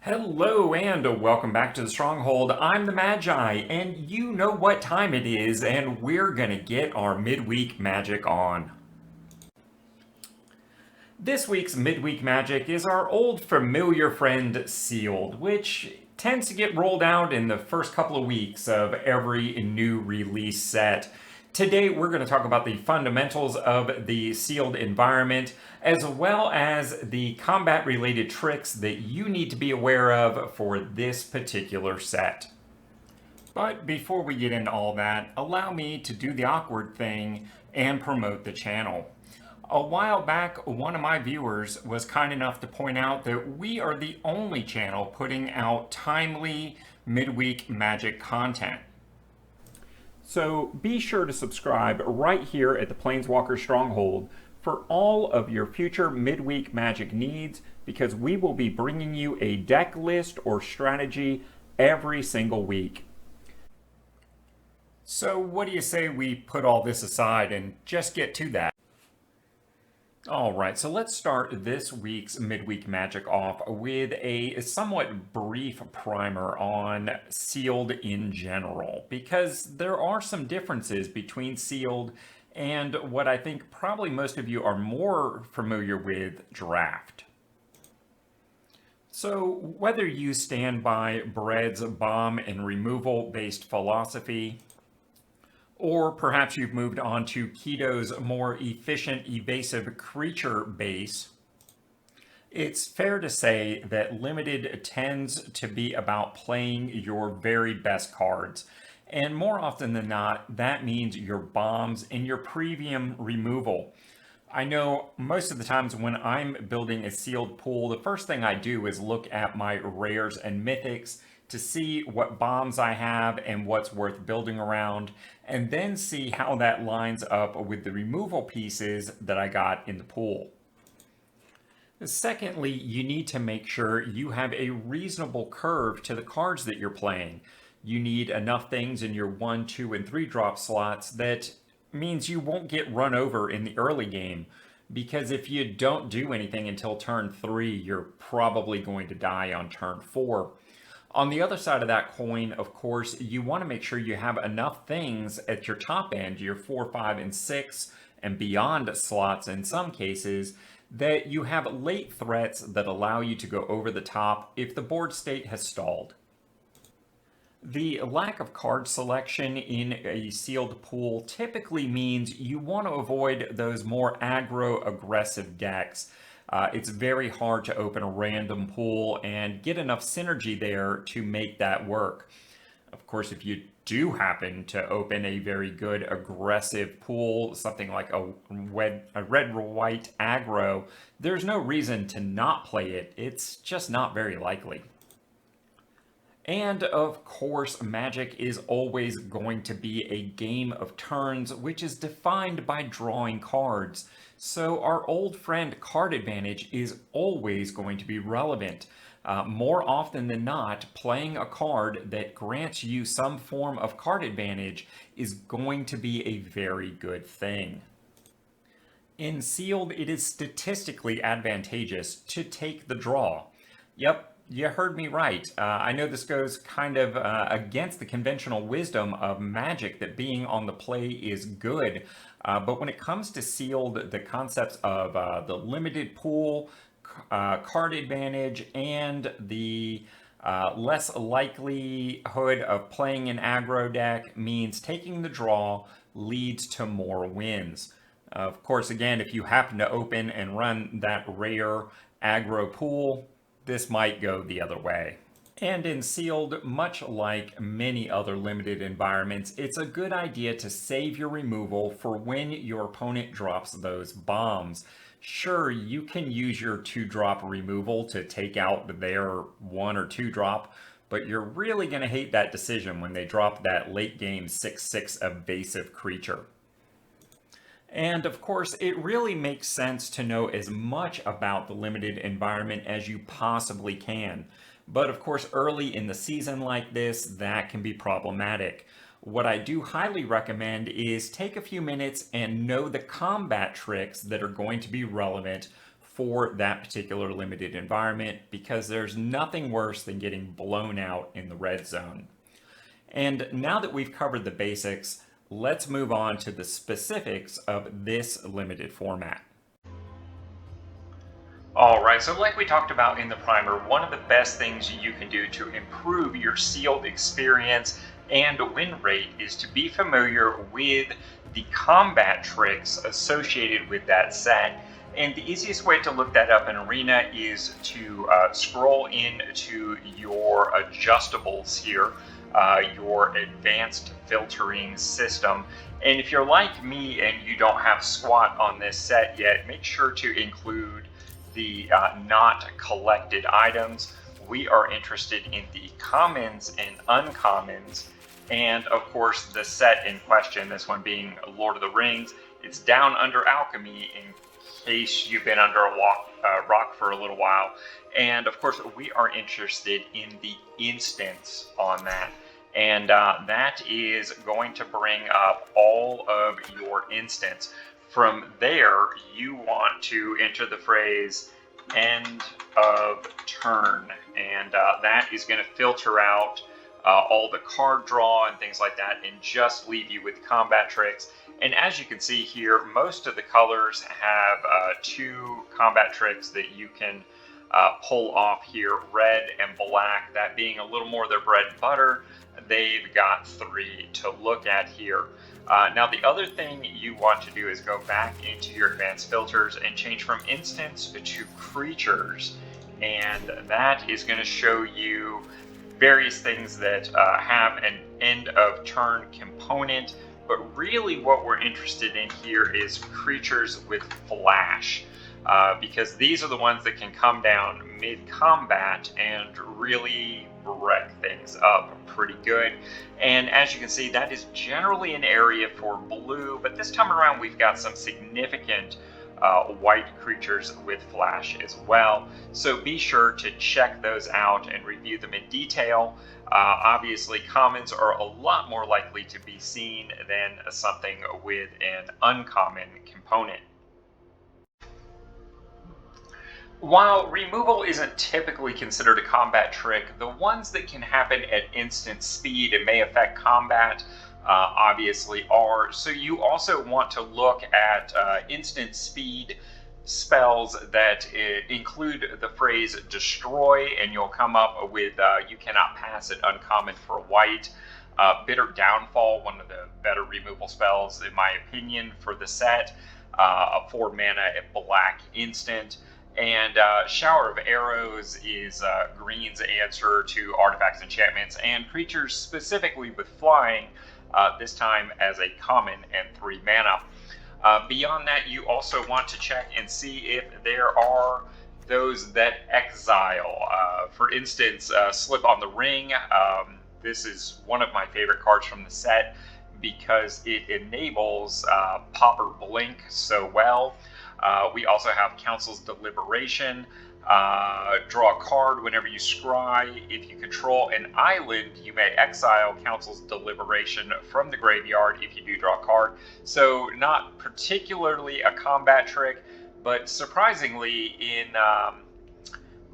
Hello and welcome back to the Stronghold. I'm the Magi, and you know what time it is, and we're gonna get our midweek magic on. This week's midweek magic is our old familiar friend Sealed, which tends to get rolled out in the first couple of weeks of every new release set. Today we're going to talk about the fundamentals of the sealed environment, as well as the combat related tricks that you need to be aware of for this particular set. But before we get into all that, allow me to do the awkward thing and promote the channel. A while back, one of my viewers was kind enough to point out that we are the only channel putting out timely midweek magic content. So be sure to subscribe right here at the Planeswalker Stronghold for all of your future midweek magic needs, because we will be bringing you a deck list or strategy every single week. So what do you say we put all this aside and just get to that? Alright, so let's start this week's midweek magic off with a somewhat brief primer on sealed in general, because there are some differences between sealed and what I think probably most of you are more familiar with, draft. So whether you stand by Bread's bomb and removal based philosophy, or perhaps you've moved on to Keto's more efficient, evasive creature base, it's fair to say that Limited tends to be about playing your very best cards. And more often than not, that means your bombs and your premium removal. I know most of the times when I'm building a sealed pool, the first thing I do is look at my rares and mythics to see what bombs I have and what's worth building around, and then see how that lines up with the removal pieces that I got in the pool. Secondly, you need to make sure you have a reasonable curve to the cards that you're playing. You need enough things in your 1, 2, and 3 drop slots that means you won't get run over in the early game, because if you don't do anything until turn 3, you're probably going to die on turn 4. On the other side of that coin, of course, you want to make sure you have enough things at your top end, your 4, 5, and 6, and beyond slots in some cases, that you have late threats that allow you to go over the top if the board state has stalled. The lack of card selection in a sealed pool typically means you want to avoid those more aggro-aggressive decks. It's very hard to open a random pool and get enough synergy there to make that work. Of course, if you do happen to open a very good aggressive pool, something like a red-white aggro, there's no reason to not play it. It's just not very likely. And of course, Magic is always going to be a game of turns, which is defined by drawing cards. So our old friend card advantage is always going to be relevant. More often than not, playing a card that grants you some form of card advantage is going to be a very good thing. In Sealed, it is statistically advantageous to take the draw. Yep. You heard me right. I know this goes kind of against the conventional wisdom of Magic that being on the play is good, but when it comes to Sealed, the concepts of the limited pool, card advantage, and the less likelihood of playing an aggro deck means taking the draw leads to more wins. Of course, again, if you happen to open and run that rare aggro pool, this might go the other way. And in Sealed, much like many other limited environments, it's a good idea to save your removal for when your opponent drops those bombs. Sure, you can use your 2-drop removal to take out their 1 or 2 drop, but you're really going to hate that decision when they drop that late game 6/6 evasive creature. And of course, it really makes sense to know as much about the limited environment as you possibly can. But of course, early in the season like this, that can be problematic. What I do highly recommend is take a few minutes and know the combat tricks that are going to be relevant for that particular limited environment, because there's nothing worse than getting blown out in the red zone. And now that we've covered the basics, let's move on to the specifics of this limited format. Alright, so like we talked about in the primer, one of the best things you can do to improve your sealed experience and win rate is to be familiar with the combat tricks associated with that set. And the easiest way to look that up in Arena is to scroll into your adjustables here, your advanced filtering system. And if you're like me and you don't have squat on this set yet, make sure to include the not collected items. We are interested in the commons and uncommons, and of course the set in question, this one being Lord of the Rings. It's down under alchemy in case you've been under a rock for a little while. And of course we are interested in the instance on that. And that is going to bring up all of your instance. From there, you want to enter the phrase end of turn, and that is going to filter out all the card draw and things like that and just leave you with combat tricks. And as you can see here, most of the colors have 2 combat tricks that you can pull off here, red and black, that being a little more their bread and butter. They've got 3 to look at here. Now the other thing you want to do is go back into your advanced filters and change from instance to creatures, and that is going to show you various things that have an end of turn component, but really what we're interested in here is creatures with flash, because these are the ones that can come down mid-combat and really wreck things up pretty good. And as you can see, that is generally an area for blue, but this time around we've got some significant white creatures with flash as well. So be sure to check those out and review them in detail. Obviously, commons are a lot more likely to be seen than something with an uncommon component. While removal isn't typically considered a combat trick, the ones that can happen at instant speed and may affect combat obviously are. So you also want to look at instant speed spells that include the phrase destroy, and you'll come up with you cannot pass it uncommon for white. Bitter Downfall, one of the better removal spells in my opinion for the set, a 4 mana at black instant. And Shower of Arrows is green's answer to artifacts, enchantments, and creatures specifically with flying, this time as a common and 3 mana. Beyond that, you also want to check and see if there are those that exile. For instance, Slip on the Ring. This is one of my favorite cards from the set because it enables Pauper Blink so well. We also have Council's Deliberation. Draw a card whenever you scry. If you control an island, you may exile Council's Deliberation from the graveyard if you do draw a card. So not particularly a combat trick, but surprisingly in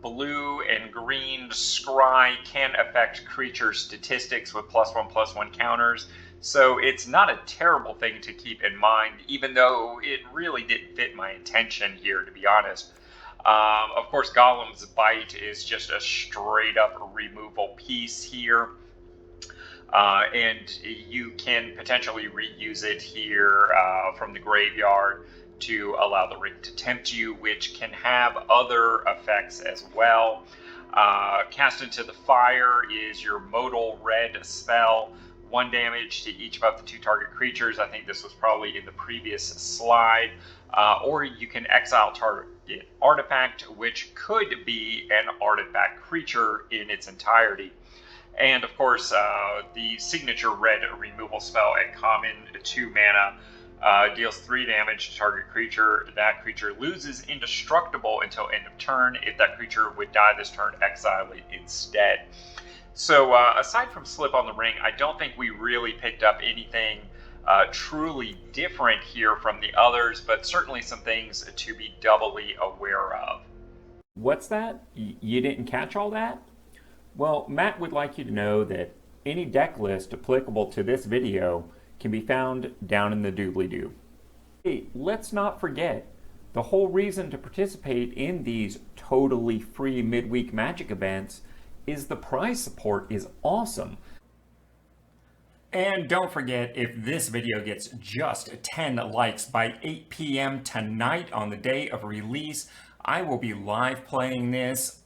blue and green, scry can affect creature statistics with +1/+1 counters. So it's not a terrible thing to keep in mind, even though it really didn't fit my intention here, to be honest. Of course, Golem's Bite is just a straight up removal piece here. And you can potentially reuse it here from the graveyard to allow the ring to tempt you, which can have other effects as well. Cast into the Fire is your modal red spell. 1 damage to each of up to 2 target creatures. I think this was probably in the previous slide. Or you can exile target artifact, which could be an artifact creature in its entirety. And of course, the signature red removal spell at common, 2 mana, deals 3 damage to target creature. That creature loses indestructible until end of turn. If that creature would die this turn, exile it instead. So aside from Slip on the Ring, I don't think we really picked up anything truly different here from the others, but certainly some things to be doubly aware of. What's that? You didn't catch all that? Well, Matt would like you to know that any deck list applicable to this video can be found down in the doobly-doo. Hey, let's not forget, the whole reason to participate in these totally free midweek Magic events is the prize support is awesome. And don't forget, if this video gets just 10 likes by 8 p.m. tonight on the day of release, I will be live playing this